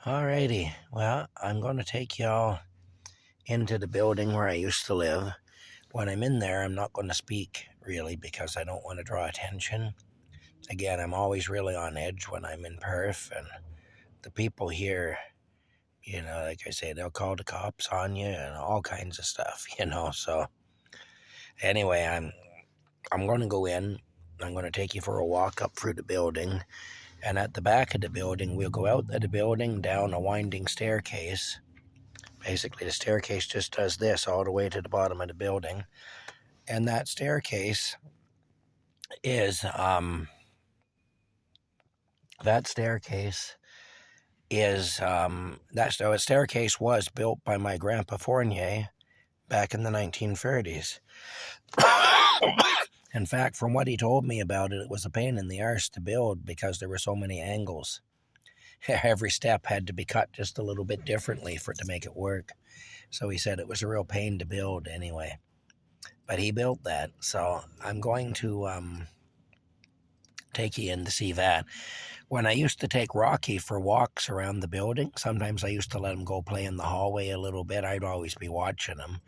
Alrighty, well, I'm going to take y'all into the building where I used to live. When I'm in there, I'm not going to speak really because I don't want to draw attention. Again, I'm always really on edge when I'm in Perth, and the people here, like I say, they'll call the cops on you and all kinds of stuff. So anyway, I'm going to go in. I'm going to take you for a walk up through the building. And at the back of the building, we'll go out of the building down a winding staircase. Basically, the staircase just does this all the way to the bottom of the building. And that staircase is, that staircase was built by my grandpa Fournier back in the 1930s. In fact, from what he told me about it, it was a pain in the arse to build because there were so many angles. Every step had to be cut just a little bit differently to make it work. So he said it was a real pain to build anyway. But he built that, so I'm going to take you in to see that. When I used to take Rocky for walks around the building, sometimes I used to let him go play in the hallway a little bit. I'd always be watching him.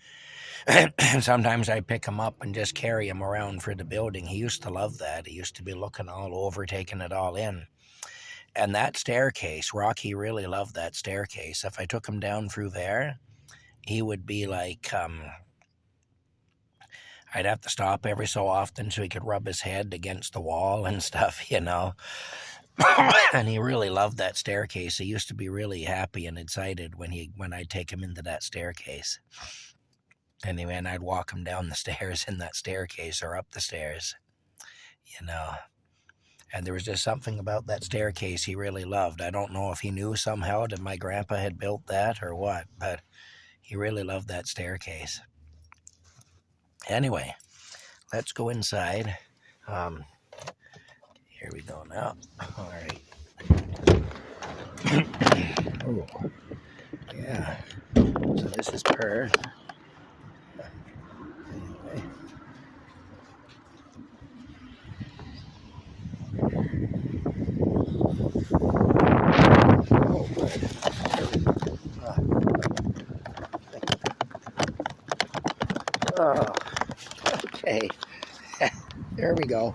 And sometimes I'd pick him up and just carry him around for the building. He used to love that. He used to be looking all over, taking it all in. And that staircase, Rocky really loved that staircase. If I took him down through there, he would be like, I'd have to stop every so often so he could rub his head against the wall and stuff. And he really loved that staircase. He used to be really happy and excited when I'd take him into that staircase. Anyway, and I'd walk him down the stairs in that staircase or up the stairs, And there was just something about that staircase he really loved. I don't know if he knew somehow that my grandpa had built that or what, but he really loved that staircase. Anyway, let's go inside. Here we go now. All right. Oh, yeah. So this is Perth. Anyway. Oh, good. Oh, okay. There we go.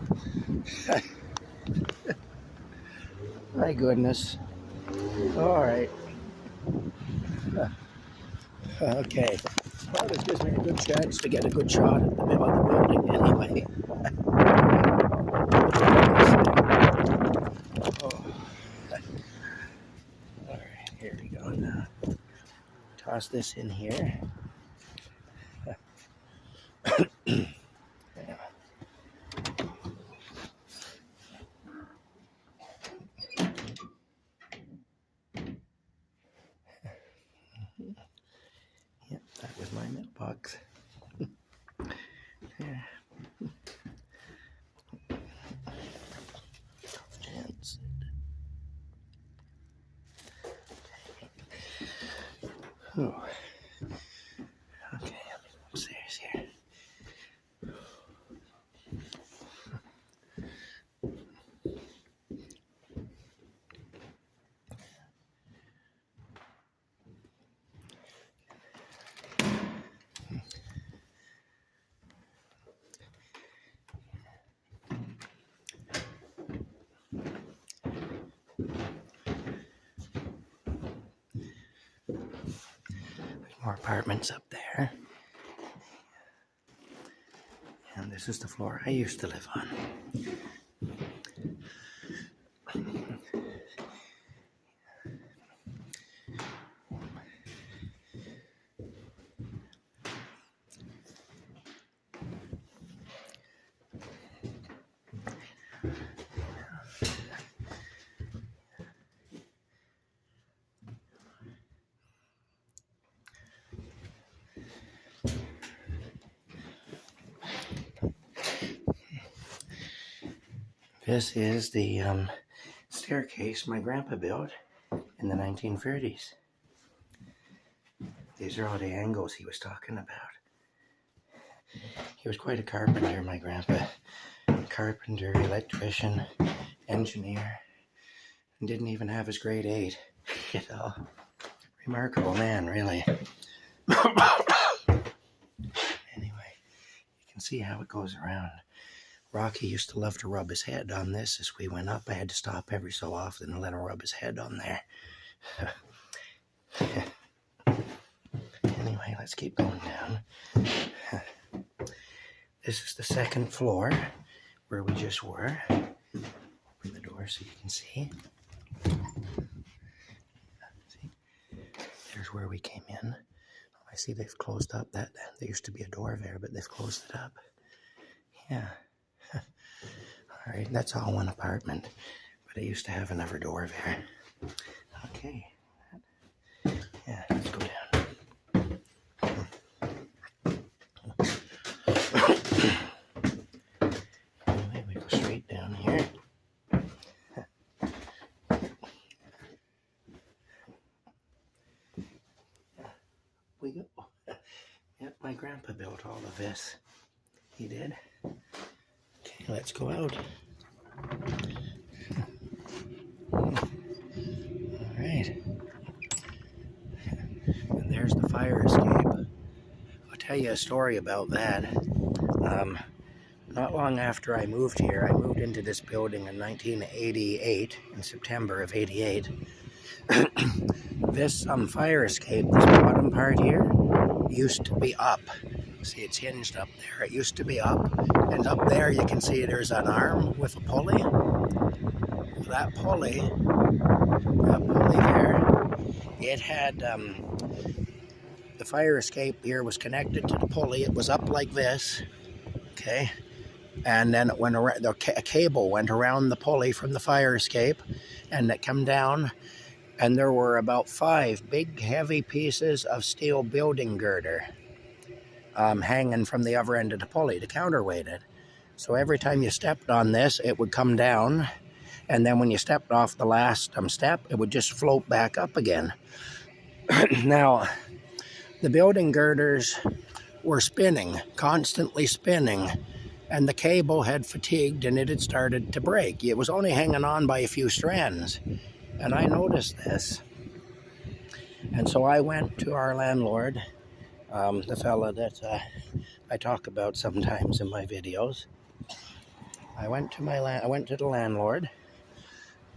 My goodness. All right. Okay. Well, this gives me a good chance to get a good shot at the middle of the building anyway. Oh. All right, here we go now. Toss this in here. Yep, that was my mailbox. There. Chance. Oh. Okay, let me go upstairs here. More apartments up there. And this is the floor I used to live on. This is the staircase my grandpa built in the 1930s. These are all the angles he was talking about. He was quite a carpenter, my grandpa. Carpenter, electrician, engineer, and didn't even have his grade 8. Remarkable man, really. Anyway, you can see how it goes around. Rocky used to love to rub his head on this. As we went up, I had to stop every so often and let him rub his head on there. Anyway, let's keep going down. This is the second floor where we just were. Open the door so you can see. See? There's where we came in. I see they've closed up that. There used to be a door there, but they've closed it up. Yeah. All right, that's all one apartment, but I used to have another door there. Okay. Yeah, let's go down. Anyway, we go straight down here. We go. Yep, my grandpa built all of this. He did. Okay, let's go out. All right. And there's the fire escape. I'll tell you a story about that. Not long after I moved here, I moved into this building in 1988, in September of 88. This fire escape, this bottom part here, used to be up. See, it's hinged up there. It used to be up, and up there you can see there's an arm with a pulley. That pulley there, it had, the fire escape here was connected to the pulley. It was up like this, okay? And then it went around, a cable went around the pulley from the fire escape, and it came down, and there were about 5 big, heavy pieces of steel building girder hanging from the other end of the pulley to counterweight it. So every time you stepped on this, it would come down, and then when you stepped off the last step, it would just float back up again. Now, the building girders were spinning, constantly spinning, and the cable had fatigued and it had started to break. It was only hanging on by a few strands, and I noticed this. And so I went to our landlord, the fella that I talk about sometimes in my videos. I went to the landlord,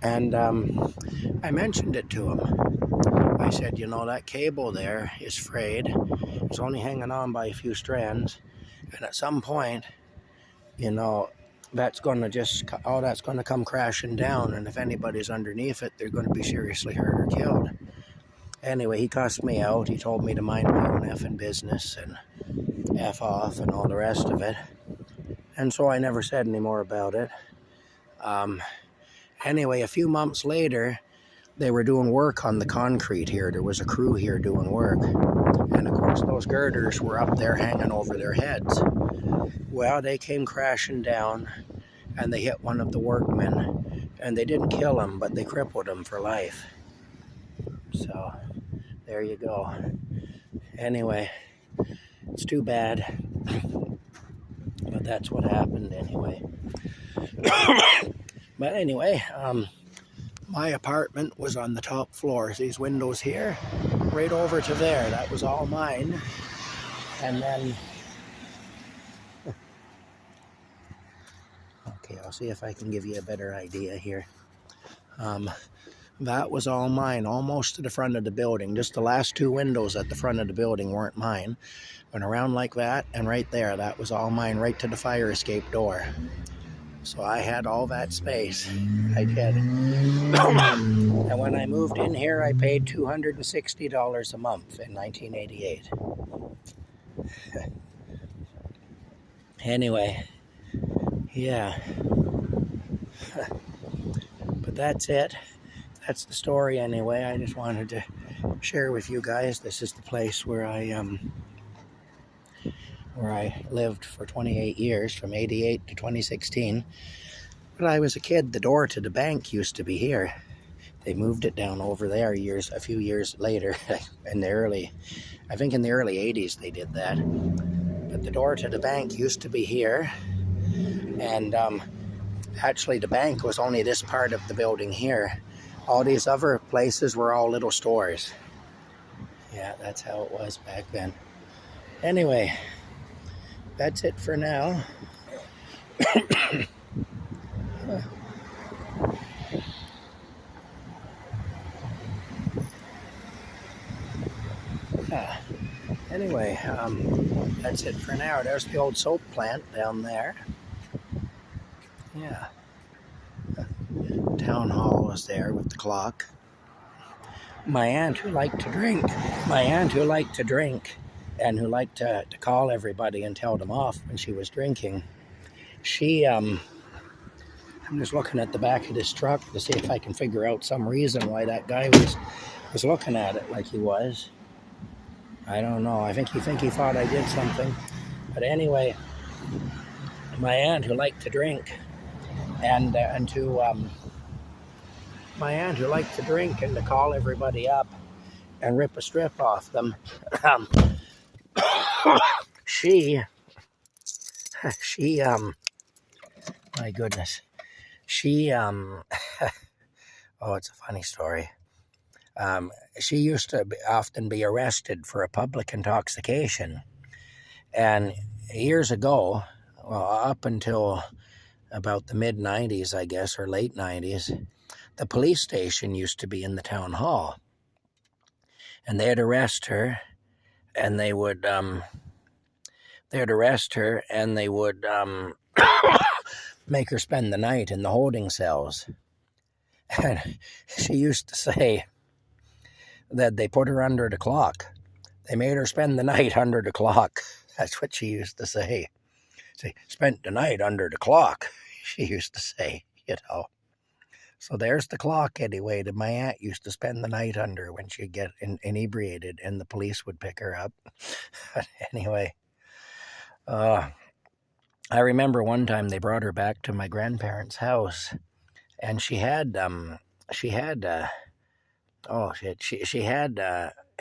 and I mentioned it to him. I said, you know, that cable there is frayed. It's only hanging on by a few strands, and at some point, you know, that's going to come crashing down, and if anybody's underneath it, they're going to be seriously hurt or killed. Anyway, he cussed me out. He told me to mind my own effing business and F off and all the rest of it. And so I never said any more about it. Anyway, a few months later, they were doing work on the concrete here. There was a crew here doing work. And of course, those girders were up there hanging over their heads. Well, they came crashing down, and they hit one of the workmen. And they didn't kill him, but they crippled him for life. So, there you go. Anyway, it's too bad. But that's what happened anyway. But anyway, my apartment was on the top floor. These windows here, right over to there. That was all mine. And then... Okay, I'll see if I can give you a better idea here. That was all mine, almost to the front of the building. Just the last 2 windows at the front of the building weren't mine. Went around like that, and right there, that was all mine, right to the fire escape door. So I had all that space. I did. And when I moved in here, I paid $260 a month in 1988. Anyway, yeah. But that's it. That's the story anyway. I just wanted to share with you guys. This is the place where I lived for 28 years, from 88 to 2016. When I was a kid, the door to the bank used to be here. They moved it down over there a few years later, in the early 80s they did that. But the door to the bank used to be here, and actually the bank was only this part of the building here. All these other places were all little stores. Yeah, that's how it was back then. Anyway, that's it for now. Anyway, that's it for now. There's the old soap plant down there. Yeah. Town hall is there with the clock. My aunt who liked to drink, and who liked to call everybody and tell them off when she was drinking, I'm just looking at the back of this truck to see if I can figure out some reason why that guy was looking at it like he was. I don't know. I think he thought I did something. But anyway, my aunt who liked to drink and to call everybody up and rip a strip off them. She, my goodness, oh, it's a funny story. She used to often be arrested for a public intoxication. And years ago, well, up until about the mid-90s, I guess, or late 90s, the police station used to be in the town hall. And they'd arrest her, and they would make her spend the night in the holding cells. And she used to say that they put her under the clock. They made her spend the night under the clock. That's what she used to say. Say, spent the night under the clock, she used to say, So there's the clock anyway that my aunt used to spend the night under when she'd get inebriated and the police would pick her up. But anyway, I remember one time they brought her back to my grandparents' house, and she had a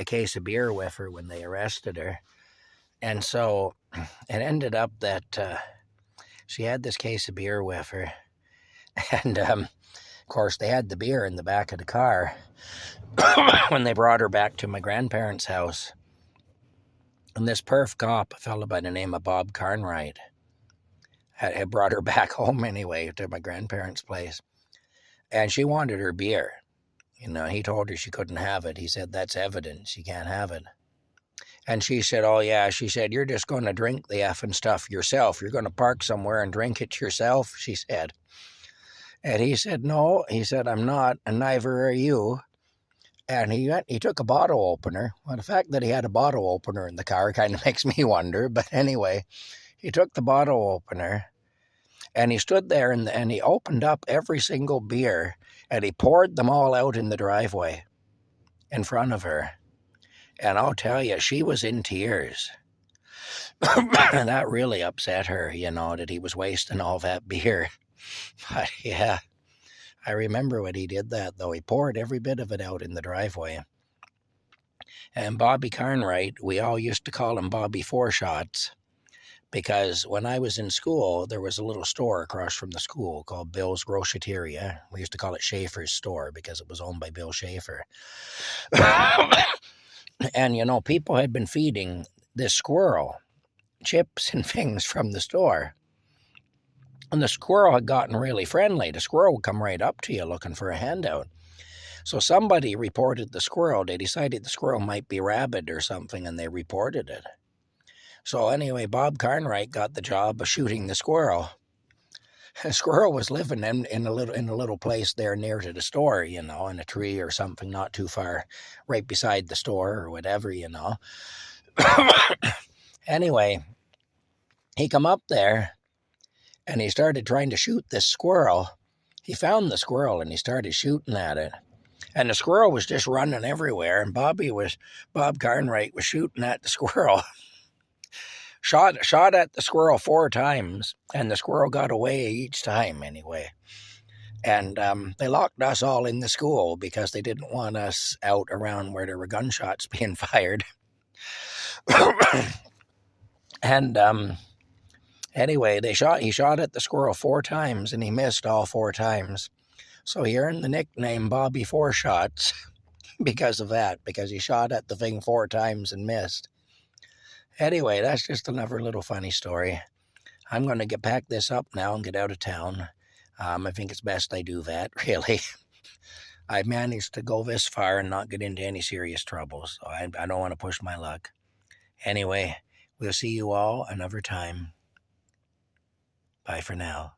case of beer with her when they arrested her. And so it ended up that she had this case of beer with her. And, of course, they had the beer in the back of the car when they brought her back to my grandparents' house. And this Perth cop, a fellow by the name of Bob Carnwright, had brought her back home anyway to my grandparents' place. And she wanted her beer. He told her she couldn't have it. He said, that's evidence. You can't have it. And she said, oh, yeah. She said, you're just going to drink the effing stuff yourself. You're going to park somewhere and drink it yourself, she said. And he said, no. He said, I'm not, and neither are you. And he took a bottle opener. Well, the fact that he had a bottle opener in the car kind of makes me wonder. But anyway, he took the bottle opener, and he stood there, and he opened up every single beer, and he poured them all out in the driveway in front of her. And I'll tell you, she was in tears. And that really upset her, that he was wasting all that beer. But yeah, I remember when he did that, though. He poured every bit of it out in the driveway. And Bobby Carnwright, we all used to call him Bobby Four Shots, because when I was in school, there was a little store across from the school called Bill's Groceteria. We used to call it Schaefer's store because it was owned by Bill Schaefer. And, people had been feeding this squirrel chips and things from the store. And the squirrel had gotten really friendly. The squirrel would come right up to you looking for a handout. So somebody reported the squirrel. They decided the squirrel might be rabid or something, and they reported it. So anyway, Bob Carnwright got the job of shooting the squirrel. The squirrel was living in a little place there near to the store, in a tree or something not too far, right beside the store or whatever, Anyway, he come up there and he started trying to shoot this squirrel. He found the squirrel and he started shooting at it. And the squirrel was just running everywhere, and Bob Carnwright was shooting at the squirrel. Shot at the squirrel 4 times, and the squirrel got away each time anyway. And they locked us all in the school because they didn't want us out around where there were gunshots being fired. And anyway, he shot at the squirrel 4 times, and he missed all 4 times. So he earned the nickname Bobby Four Shots because of that, because he shot at the thing 4 times and missed. Anyway, that's just another little funny story. I'm going to get pack this up now and get out of town. I think it's best I do that, really. I managed to go this far and not get into any serious trouble, so I don't want to push my luck. Anyway, we'll see you all another time. Bye for now.